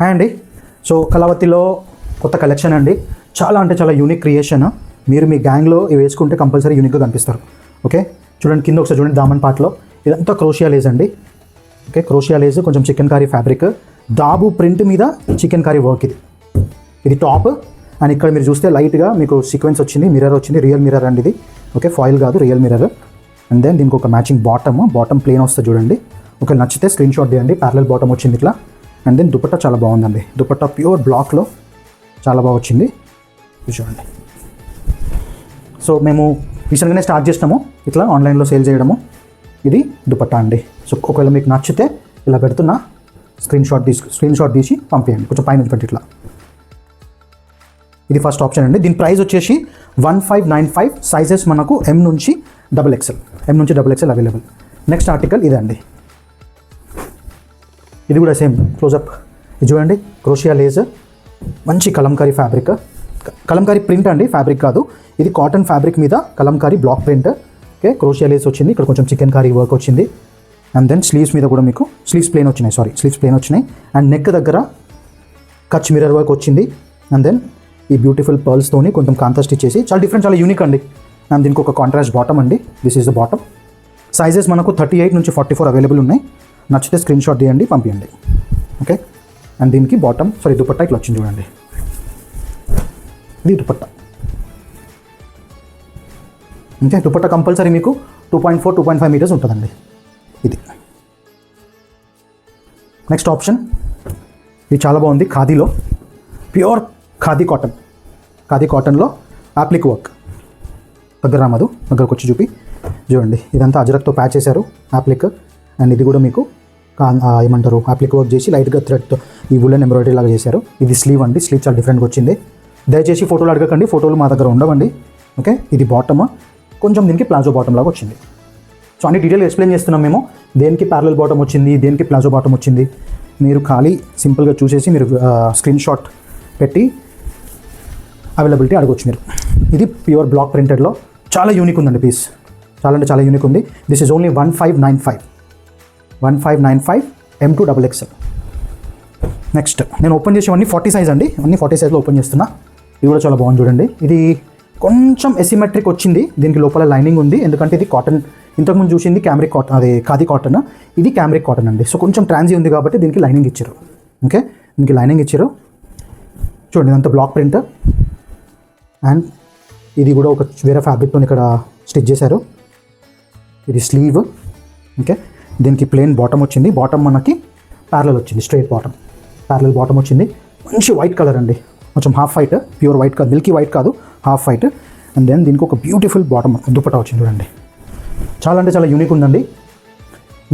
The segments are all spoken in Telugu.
హాయ్ అండి. సో కళావతిలో కొత్త కలెక్షన్ అండి. చాలా అంటే చాలా యూనిక్ క్రియేషన్. మీరు మీ గ్యాంగ్లో ఇవి వేసుకుంటే కంపల్సరీ యూనిక్గా కనిపిస్తారు. ఓకే, చూడండి కింద ఒకసారి చూడండి. దామన్ పార్ట్లో ఇదంతా క్రోషియా లేస్ అండి. ఓకే, క్రోషియా లేస్, కొంచెం చికెన్ కారీ ఫ్యాబ్రిక్, దాబు ప్రింట్ మీద చికెన్ కారీ వర్క్. ఇది టాప్. అండ్ ఇక్కడ మీరు చూస్తే లైట్గా మీకు సీక్వెన్స్ వచ్చింది, మిర్రర్ వచ్చింది, రియల్ మిర్రర్ అండి ఇది. ఓకే, ఫాయిల్ కాదు, రియల్ మిర్రర్. అండ్ దెన్ దీనికి ఒక మ్యాచింగ్ బాటమ్ ప్లేన్ వస్తుంది చూడండి. ఓకే, నచ్చితే స్క్రీన్ షాట్ తీయండి. ప్యారలల్ బాటమ్ వచ్చింది ఇట్లా. అండ్ దెన్ దుపట్టా చాలా బాగుందండి. దుపట్టా ప్యూర్ బ్లాక్లో చాలా బాగా వచ్చింది, చూడండి. సో మేము రీసెంట్గానే స్టార్ట్ చేసినాము ఇట్లా ఆన్లైన్లో సేల్ చేయడము. ఇది దుపట్టా అండి. సో ఒకవేళ మీకు నచ్చితే ఇలా పెడుతున్నా, స్క్రీన్ షాట్ తీసి పంపించండి. కొంచెం పైన పెట్టి ఇట్లా. ఇది ఫస్ట్ ఆప్షన్ అండి. దీని ప్రైస్ వచ్చేసి 1595. సైజెస్ మనకు M నుంచి XXL అవైలబుల్. నెక్స్ట్ ఆర్టికల్ ఇదండి. ఇది కూడా సేమ్ క్లోజప్. ఇది చూడండి, క్రోషియా లేస్, మంచి కలంకారీ ఫ్యాబ్రిక్, కలంకారీ ప్రింట్ అండి, ఫ్యాబ్రిక్ కాదు. ఇది కాటన్ ఫ్యాబ్రిక్ మీద Kalamkari block print. Okay, crochet lace వచ్చింది. ఇక్కడ కొంచెం చికెన్ కారీ వర్క్ వచ్చింది. అండ్ దెన్ స్లీవ్స్ మీద కూడా మీకు స్లీవ్స్ ప్లేన్ వచ్చినాయి. అండ్ నెక్ దగ్గర కచ్ మిర్రర్ వర్క్ వచ్చింది. అండ్ దెన్ ఈ బ్యూటిఫుల్ పర్ల్స్తోని కొంచెం కాంట్రాస్ట్ ఇచ్చేసి చాలా డిఫరెంట్, చాలా యూనిక్ అండి. అండ్ దీనికి ఒక కాంట్రాస్ట్ బాటమ్ అండి. This is the bottom. Sizes మనకు 38 నుంచి 44 అవైలబుల్ ఉన్నాయి. నచ్చితే స్క్రీన్ షాట్ తీయండి, పంపించండి. ఓకే, అండ్ దీనికి దుపట్టా ఇట్లా వచ్చింది చూడండి. ఇది దుపట్టా. ఓకే, దుపట్టా కంపల్సరీ మీకు 2.4, 2.5 మీటర్స్ ఉంటుందండి. ఇది నెక్స్ట్ ఆప్షన్. ఇది చాలా బాగుంది. ఖాదీలో ప్యూర్ ఖాదీ కాటన్లో యాప్లిక్ వర్క్. దగ్గర రామదు, దగ్గరకు వచ్చి చూడండి. ఇదంతా అజరక్తో ప్యాచ్ చేశారు యాప్లిక్. అండ్ ఇది కూడా మీకు ఏమంటారు, యాప్లిక్ వర్క్ చేసి లైట్గా థ్రెడ్తో ఈ వులెన్ ఎంబ్రాయిడరీ లాగా చేశారు. ఇది స్లీవ్ అండి. స్లీవ్ చాలా డిఫరెంట్గా వచ్చింది. దయచేసి ఫోటోలు అడగకండి, ఫోటోలు మా దగ్గర ఉండవండి. ఓకే, ఇది బాటమ్. కొంచెం దీనికి ప్లాజో బాటమ్ లాగా వచ్చింది. సో అన్ని డీటెయిల్గా ఎక్స్ప్లెయిన్ చేస్తున్నాం మేము. దేనికి ప్యారలల్ బాటమ్ వచ్చింది, దేనికి ప్లాజో బాటమ్ వచ్చింది. మీరు ఖాళీ సింపుల్గా చూసేసి మీరు స్క్రీన్ షాట్ పెట్టి అవైలబిలిటీ అడగొచ్చు మీరు. ఇది ప్యూర్ బ్లాక్ ప్రింటెడ్లో చాలా యూనిక్ ఉందండి పీస్. చాలా అంటే చాలా యూనిక్ ఉంది. This is only 1595 M to XXL. Next నేను ఓపెన్ చేసేవన్నీ 40 సైజ్ అండి. అన్ని 40 సైజ్లో ఓపెన్ చేస్తున్నా. ఇది కూడా చాలా బాగుంది చూడండి. ఇది కొంచెం ఎసిమెట్రిక్ వచ్చింది. దీనికి లోపల లైనింగ్ ఉంది, ఎందుకంటే ఇది కాటన్. ఇంతకుముందు చూసింది క్యామ్రిక్ కాటన్, అది ఖాదీ కాటన్. ఇది క్యామ్రిక్ కాటన్ అండి. సో కొంచెం ట్రాన్సీ ఉంది కాబట్టి దీనికి లైనింగ్ ఇచ్చారు. ఓకే, దీనికి లైనింగ్ ఇచ్చారు చూడండి. ఇదంతా బ్లాక్ ప్రింట్. అండ్ ఇది కూడా ఒక వేరే ఫ్యాబ్రిక్తో ఇక్కడ స్టిచ్ చేశారు. ఇది స్లీవ్. ఓకే, దీనికి ప్లెయిన్ బాటమ్ వచ్చింది. బాటమ్ మనకి ప్యారలల్ వచ్చింది, స్ట్రైట్ ప్యారలల్ బాటమ్ వచ్చింది. మంచి వైట్ కలర్ అండి, కొంచెం హాఫ్ వైట్, ప్యూర్ వైట్ కాదు, మిల్కీ వైట్ కాదు, హాఫ్ వైట్. అండ్ దెన్ దీనికి ఒక బ్యూటిఫుల్ బాటమ్ దుపట్టా వచ్చింది చూడండి. చాలా అంటే చాలా యూనిక్ ఉందండి.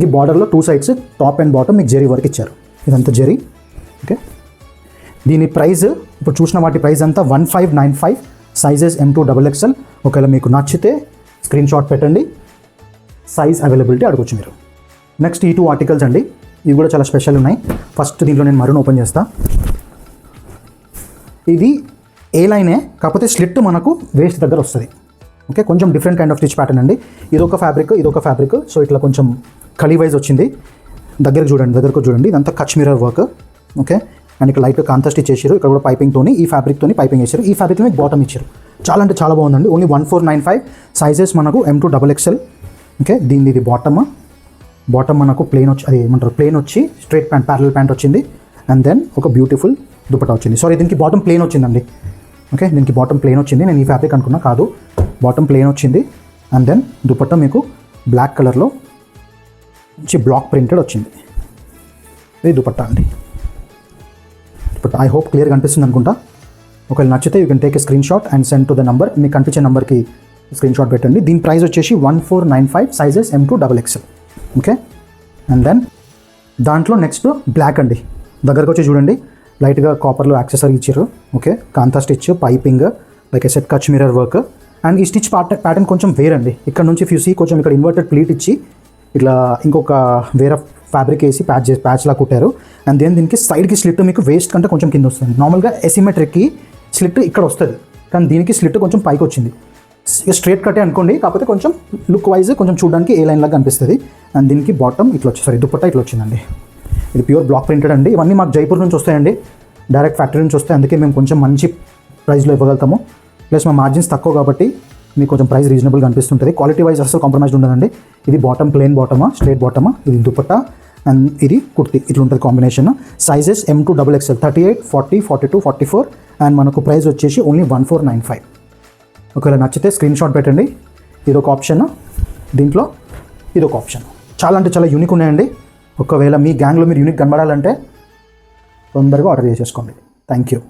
ఈ బార్డర్లో 2 సైడ్స్ టాప్ అండ్ బాటమ్ మీకు జెరీ వర్క్ ఇచ్చారు. ఇదంతా జెరీ. ఓకే, దీని ప్రైస్ ఇప్పుడు చూసిన వాటి ప్రైస్ అంతా 1595. Sizes M to XXL. ఒకవేళ మీకు నచ్చితే స్క్రీన్ షాట్ పెట్టండి, సైజ్ అవైలబిలిటీ అడగొచ్చు మీరు. నెక్స్ట్ ఈ 2 ఆర్టికల్స్ అండి. ఇవి కూడా చాలా స్పెషల్ ఉన్నాయి. ఫస్ట్ దీంట్లో నేను మరూన్ ఓపెన్ చేస్తా. ఇది ఏ లైనే, కాకపోతే స్లిట్ మనకు వేస్ట్ దగ్గర వస్తుంది. ఓకే, కొంచెం different kind of stitch pattern అండి. ఇదొక ఫ్యాబ్రిక్. సో ఇట్లా కొంచెం కలీ వైజ్ వచ్చింది. దగ్గరకు చూడండి. ఇదంతా Kutch mirror work. Okay, and ఇక్కడ లైట్గా కాంట్రాస్ట్ ఇచ్చేసారు. ఇక్కడ కూడా పైపింగ్తోని, ఈ ఫ్యాబ్రిక్తోని పైపింగ్ చేశారు. ఈ ఫ్యాబ్రిక్లో మీకు బాటమ్ ఇచ్చారు. చాలా అంటే చాలా బాగుందండి. ఓన్లీ 1495. సైజెస్ మనకు M to XXL. ఓకే, ఇది బాటమ్ మనకు ప్లెయిన్ వచ్చి, అది ఏమంటారు, ప్లెయిన్ వచ్చి స్ట్రైట్ ప్యాంట్, ప్యారలల్ ప్యాంట్ వచ్చింది. అండ్ దెన్ ఒక బ్యూటిఫుల్ దుపట్టా వచ్చింది. దీనికి బాటమ్ ప్లెయిన్ వచ్చిందండి. ఓకే, దీనికి బాటమ్ ప్లెయిన్ వచ్చింది. నేను ఈ ఫ్యాబ్రిక్ అనుకున్నా, కాదు, బాటమ్ ప్లెయిన్ వచ్చింది. అండ్ దెన్ దుపట్టా మీకు బ్లాక్ కలర్లో మంచి బ్లాక్ ప్రింటెడ్ వచ్చింది. ఇది దుపట్టా అండి. ఐ హోప్ క్లియర్గా అనిపిస్తుంది అనుకుంటా. ఒకవేళ నచ్చితే you can take a screen shot and send to the number. మీకు కనిపించే నెంబర్కి స్క్రీన్ షాట్ పెట్టండి. దీని ప్రైస్ వచ్చేసి 1495. Sizes M to XXL. Okay, and then దాంట్లో నెక్స్ట్ బ్లాక్ అండి. దగ్గరకు వచ్చి చూడండి, లైట్గా కాపర్లో యాక్సెసరీ ఇచ్చారు. Okay, kantha stitch, piping, like a set Kutch mirror work. And ఈ స్టిచ్ ప్యాటర్న్ కొంచెం వేరండి. ఇక్కడ నుంచి ఫ్యూసీ కొంచెం ఇక్కడ ఇన్వర్టెడ్ ప్లీట్ ఇచ్చి ఇట్లా ఇంకొక వేరే ఫ్యాబ్రిక్ వేసి ప్యాచ్లా కుట్టారు. అండ్ దెన్ దీనికి సైడ్కి స్లిట్ మీకు వేస్ట్ కంటే కొంచెం కింద వస్తుంది. నార్మల్గా ఎసిమెట్రిక్కి స్లిట్ ఇక్కడ వస్తుంది, కానీ దీనికి స్లిట్ కొంచెం పైకి వచ్చింది. స్ట్రేట్ కట్టే అనుకోండి, కాకపోతే కొంచెం లుక్ వైజ్ కొంచెం చూడడానికి ఏ లైన్ లాగా అనిపిస్తుంది. అండ్ దీనికి బాటమ్ ఇట్లా వచ్చి దుపట్టా ఇట్లా వచ్చిందండి. ఇది ప్యూర్ బ్లాక్ ప్రింటెడ్ అండి. ఇవన్నీ మాకు జైపూర్ నుంచి వస్తాయండి, డైరెక్ట్ ఫ్యాక్టరీ నుంచి వస్తాయి. అందుకే మేము కొంచెం మంచి ప్రైస్లో ఇవ్వగలుగుతాము. ప్లస్ మా మార్జిన్స్ తక్కువ కాబట్టి మీకు కొంచెం ప్రైస్ రీజనబుల్గా అనిపిస్తుంటుంది. క్వాలిటీ వైజ్ అసలు కాంప్రమైజ్ ఉండదండి. ఇది బాటమ్ ప్లెయిన్ బాటమా, స్ట్రేట్ బాటమా, ఇది దుపట్టా అండ్ ఇది కుర్తి, ఇట్లా ఉంటుంది combination. Sizes M to XXL 38, 40, 42, 44 and మనకు ప్రైస్ వచ్చేసి ఓన్లీ 1495. ఒకవేళ నచ్చితే స్క్రీన్ షాట్ పెట్టండి. ఇదొక ఆప్షన్, దీంట్లో ఇదొక ఆప్షన్. చాలా అంటే చాలా యూనిక్ ఉన్నాయండి. ఒకవేళ మీ గ్యాంగ్లో మీరు యూనిక్ కనబడాలంటే తొందరగా ఆర్డర్ చేసేసుకోండి. Thank you.